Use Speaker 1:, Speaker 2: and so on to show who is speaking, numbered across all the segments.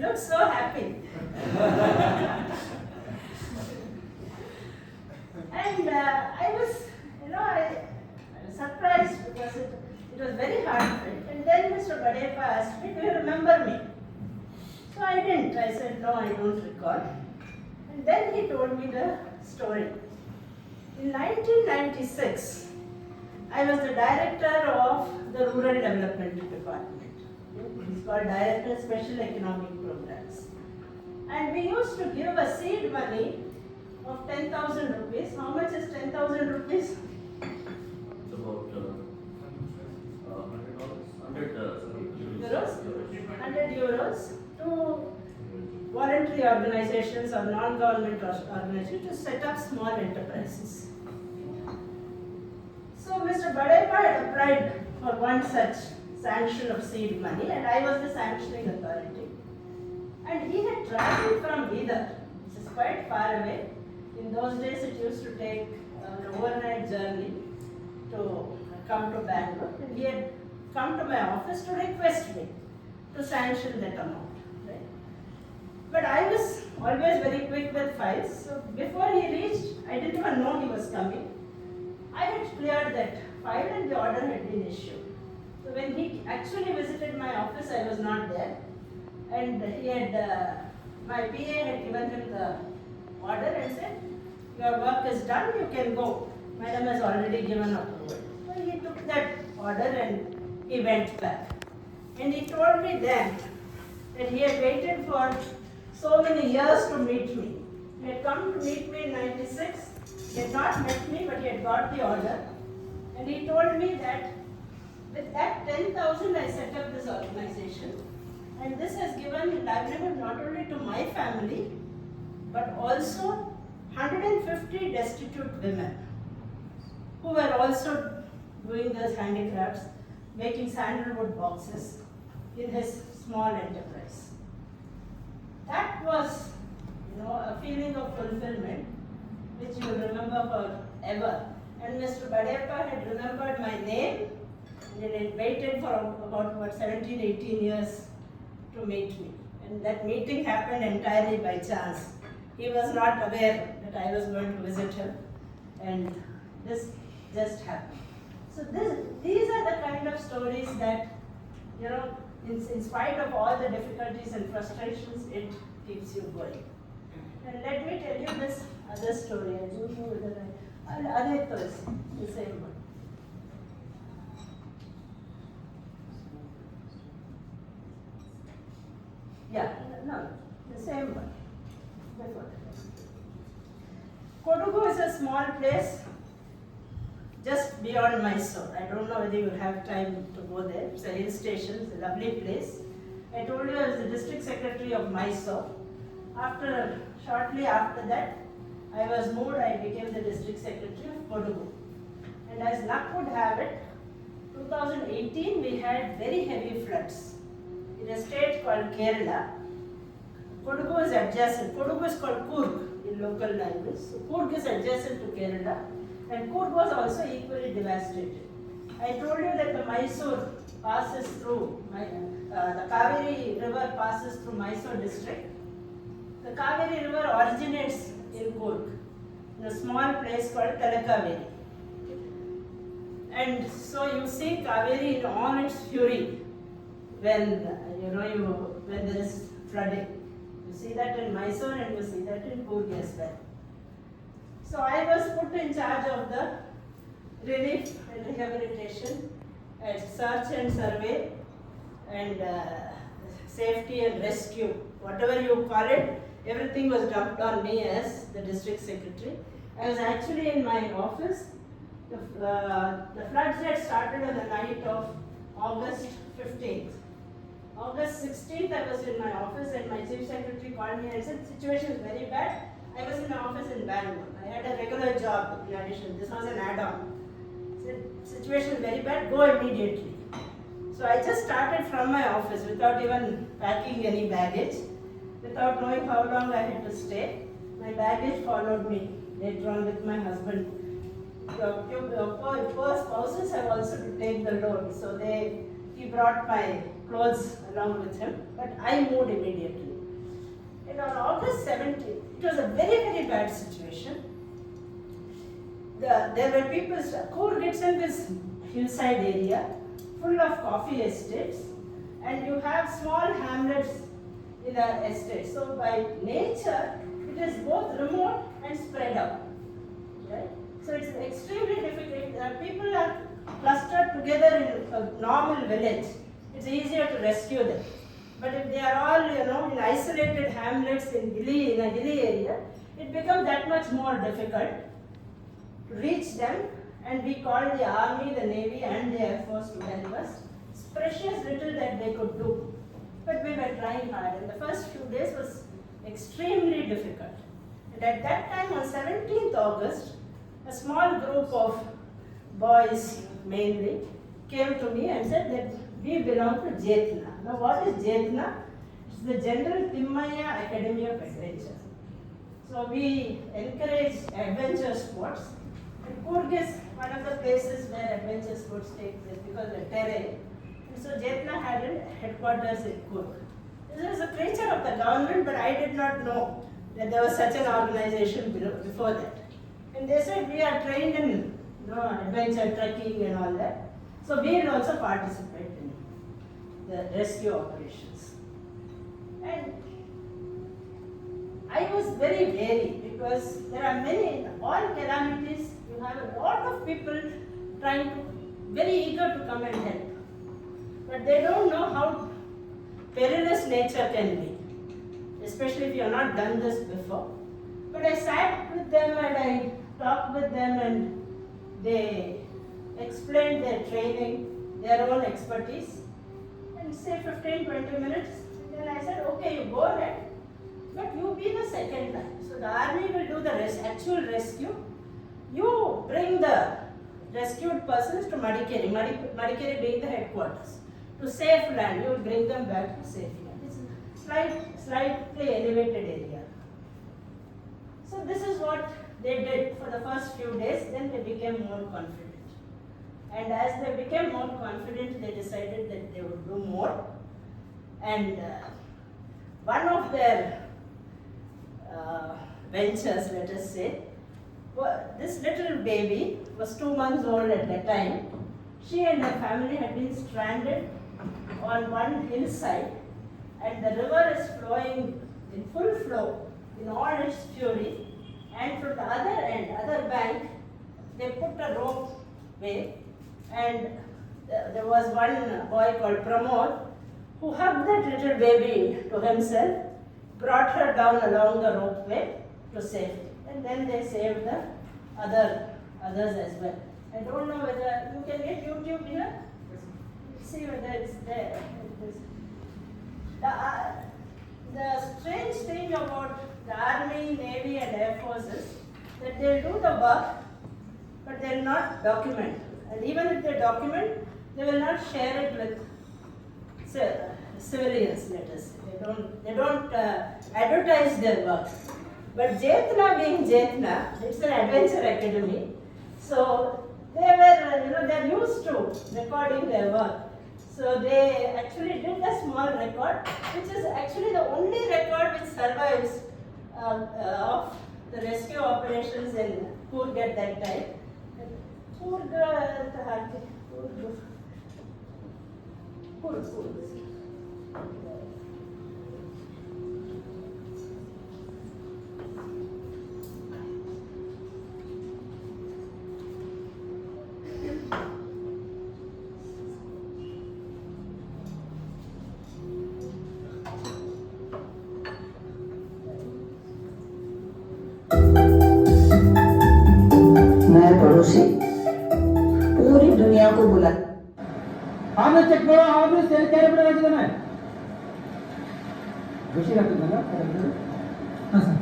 Speaker 1: looked so happy. And I was, I was surprised because it was very heartfelt. And then Mr. Badepa asked me, do you remember me? So I didn't. I said, no, I don't recall. And then he told me the story. In 1996, I was the director of the Rural Development Department. It's called Director of Special Economic Programs. And we used to give a seed money of 10,000 rupees. How much is 10,000 rupees?
Speaker 2: It's about $100
Speaker 1: euros? 100 euros to voluntary organizations or non-government organizations to set up small enterprises. So Mr. Badepa had applied for one such sanction of seed money, and I was the sanctioning authority. And he had traveled from Bidar, which is quite far away. In those days it used to take an overnight journey to come to Bamberg, and he had come to my office to request me to sanction that amount. Right? But I was always very quick with files, so before he reached, I didn't even know he was coming. I had cleared that file and the order had been issued. So when he actually visited my office, I was not there, and he had, my PA had given him the order and said, your work is done, you can go. Madam has already given approval. So he took that order and he went back. And he told me then that he had waited for so many years to meet me. He had come to meet me in 96. He had not met me, but he had got the order. And he told me that with that 10,000 I set up this organization. And this has given livelihood not only to my family, but also 150 destitute women who were also doing those handicrafts, making sandalwood boxes in his small enterprise. That was, a feeling of fulfillment which you will remember forever. And Mr. Badepa had remembered my name and he had waited for about 17, 18 years to meet me. And that meeting happened entirely by chance. He was not aware that I was going to visit him, and this just happened. So these are the kind of stories that, in spite of all the difficulties and frustrations, it keeps you going. And let me tell you this other story. I don't know whether Aditya is the same one. Yeah, no, the same one. Before. Kodugu is a small place just beyond Mysore. I don't know whether you have time to go there. It's a hill station, it's a lovely place. I told you I was the district secretary of Mysore. Shortly after that, I was moved, I became the district secretary of Kodugu. And as luck would have it, 2018 we had very heavy floods in a state called Kerala. Kodugu is adjacent. Kodugu is called Coorg in local language. So Coorg is adjacent to Kerala, and Coorg was also equally devastated. I told you that the Mysore passes through, the Kaveri river passes through Mysore district. The Kaveri river originates in Coorg, in a small place called Talakaveri. And so you see Kaveri in all its fury when when there is flooding. You see that in Mysore and you see that in Coorg as well. So I was put in charge of the relief and rehabilitation and search and survey and safety and rescue, whatever you call it, everything was dumped on me as the district secretary. I was actually in my office. The floods had started on the night of August 15th. August 16th, I was in my office and my chief secretary called me and said, situation is very bad. I was in my office in Bangalore. I had a regular job in addition. This was an add-on. Said, situation is very bad, go immediately. So I just started from my office without even packing any baggage, without knowing how long I had to stay. My baggage followed me later on with my husband. Poor spouses have also to take the load. So he brought my clothes along with him, but I moved immediately. And on August 17th, it was a very, very bad situation. There were people, Coorg itself is hillside area, full of coffee estates, and you have small hamlets in the estate. So by nature, it is both remote and spread out. Right? So it's extremely difficult. People are clustered together in a normal village. It's easier to rescue them. But if they are all, in isolated hamlets in a hilly area, it becomes that much more difficult to reach them. And we called the army, the navy, and the air force to help us. It's precious little that they could do, but we were trying hard. And the first few days was extremely difficult. And at that time, on 17th August, a small group of boys mainly came to me and said that we belong to Jetna. Now what is Jetna? It's the General Timmaya Academy of Adventure. So we encourage adventure sports. And Coorg is one of the places where adventure sports take place because of the terrain. And so Jetna had a headquarters in Coorg. This was a creature of the government, but I did not know that there was such an organization before that. And they said we are trained in adventure trekking and all that. So we will also participate in the rescue operations. And I was very wary because there are many, in all calamities, you have a lot of people very eager to come and help. But they don't know how perilous nature can be, especially if you have not done this before. But I sat with them and I talked with them and they explained their training, their own expertise, and say 15-20 minutes. And then I said, okay, you go ahead, but you be the second line. So the army will do the actual rescue. You bring the rescued persons to Madikeri, Madikeri being the headquarters, to safe land. You will bring them back to safe land. It's a slightly elevated area. So this is what they did for the first few days. Then they became more confident. And as they became more confident, they decided that they would do more. And one of their ventures, let us say, this little baby was 2 months old at that time. She and her family had been stranded on one hillside, and the river is flowing in full flow in all its fury. And from the other bank, they put a rope way, and there was one boy called Pramod who hugged that little baby to himself, brought her down along the ropeway to safety. And then they saved the others as well. I don't know whether you can get YouTube here. See whether it's there. The strange thing about the Army, Navy and Air Force is that they'll do the work, but they'll not document. And even if they document, they will not share it with civilians, let us say. They don't advertise their work. But Jetna being Jetna, it's an adventure academy. So they were, they're used to recording their work. So they actually did a small record, which is actually the only record which survives of the rescue operations in Coorg at that time. Coorg.
Speaker 3: मैं पड़ोसी पूरी दुनिया को बुला
Speaker 4: आपने check करो आपने cell क्या रेट लगा दिया ना बेशी रख दिया ना हां sir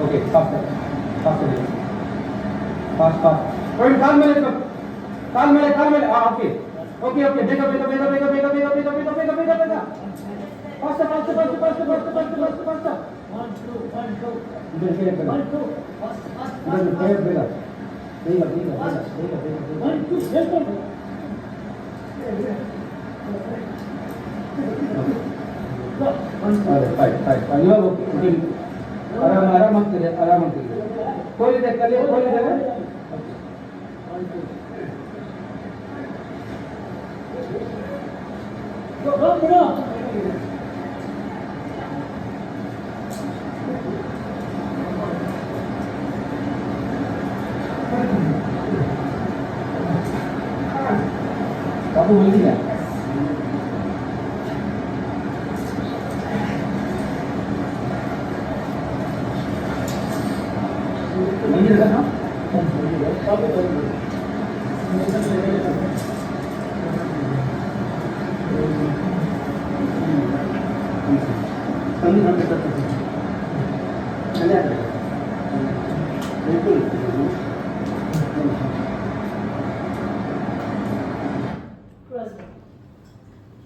Speaker 4: Okay, faster. Faster. Fast. Point, calm minute. Okay. Okay. Bigger. Faster. Fine. You are okay. आराम करिए. कोई देख. Go. Babu boleh tidak? Boleh tidak? Babu boleh. Kami nak kita. Ada. Betul.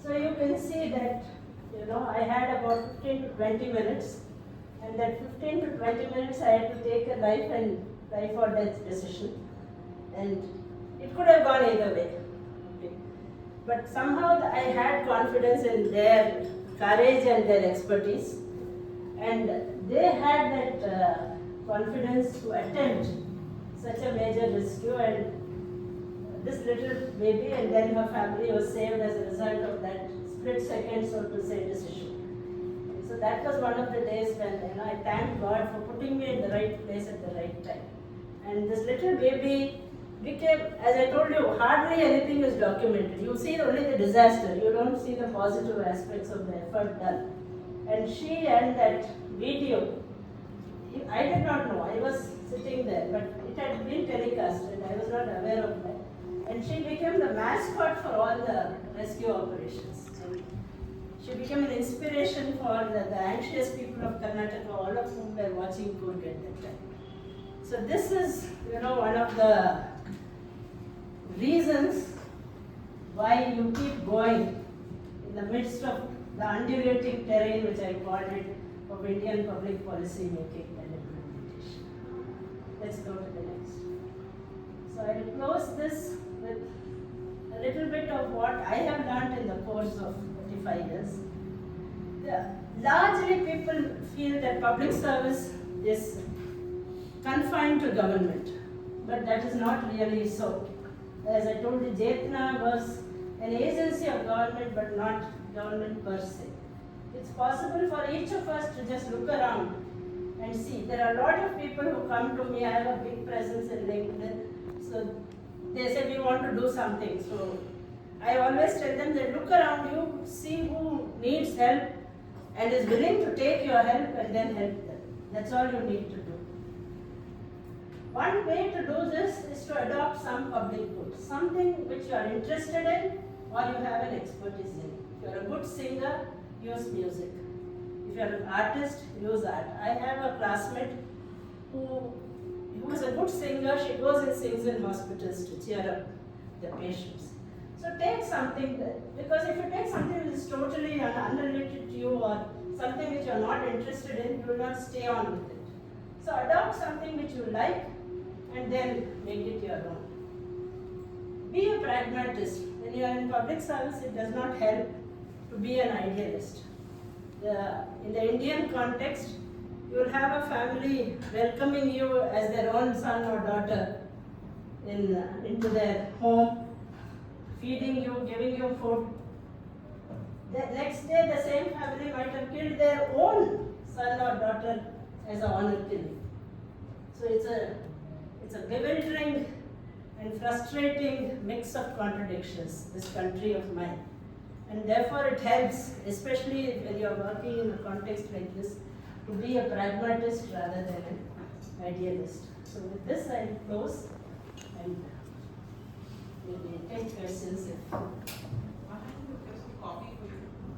Speaker 1: So you can see that, I had about 15 to 20 minutes, and that 15 to 20 minutes I had to take a life or death decision, and it could have gone either way. Okay. But somehow I had confidence in their courage and their expertise, and they had that confidence to attempt such a major rescue, and this little baby and then her family was saved as a result of that split second, so to say, decision. So that was one of the days when I thanked God for putting me in the right place at the right time. And this little baby became, as I told you, hardly anything is documented. You see only the disaster, you don't see the positive aspects of the effort done. And she and that video, I did not know, I was sitting there, but it had been telecast and I was not aware of that. And she became the mascot for all the rescue operations. And she became an inspiration for the anxious people of Karnataka, all of whom were watching Kurg at that time. So this is, one of the reasons why you keep going in the midst of the undulating terrain, which I called it, of Indian public policy making and implementation. Let's go to the next. So I will close this with a little bit of what I have learned in the course of 35 years. Largely people feel that public service is confined to government, but that is not really so. As I told you, Jetna was an agency of government but not government per se. It's possible for each of us to just look around and see. There are a lot of people who come to me. I have a big presence in LinkedIn. So they say we want to do something. So I always tell them that look around you, see who needs help and is willing to take your help and then help them. That's all you need to do. One way to do this is to adopt some public good, something which you are interested in or you have an expertise in. If you are a good singer, use music. If you are an artist, use art. I have a classmate who is a good singer. She goes and sings in hospitals to cheer up the patients. So take something, because if you take something which is totally unrelated to you or something which you are not interested in, you will not stay on with it. So adopt something which you like and then make it your own. Be a pragmatist. When you are in public service, it does not help to be an idealist. In the Indian context, you will have a family welcoming you as their own son or daughter into their home, feeding you, giving you food. The next day, the same family might have killed their own son or daughter as an honor killing. So it's a bewildering and frustrating mix of contradictions, this country of mine. And therefore it helps, especially when you are working in a context like this, to be a pragmatist rather than an idealist. So with this I close and maybe take questions if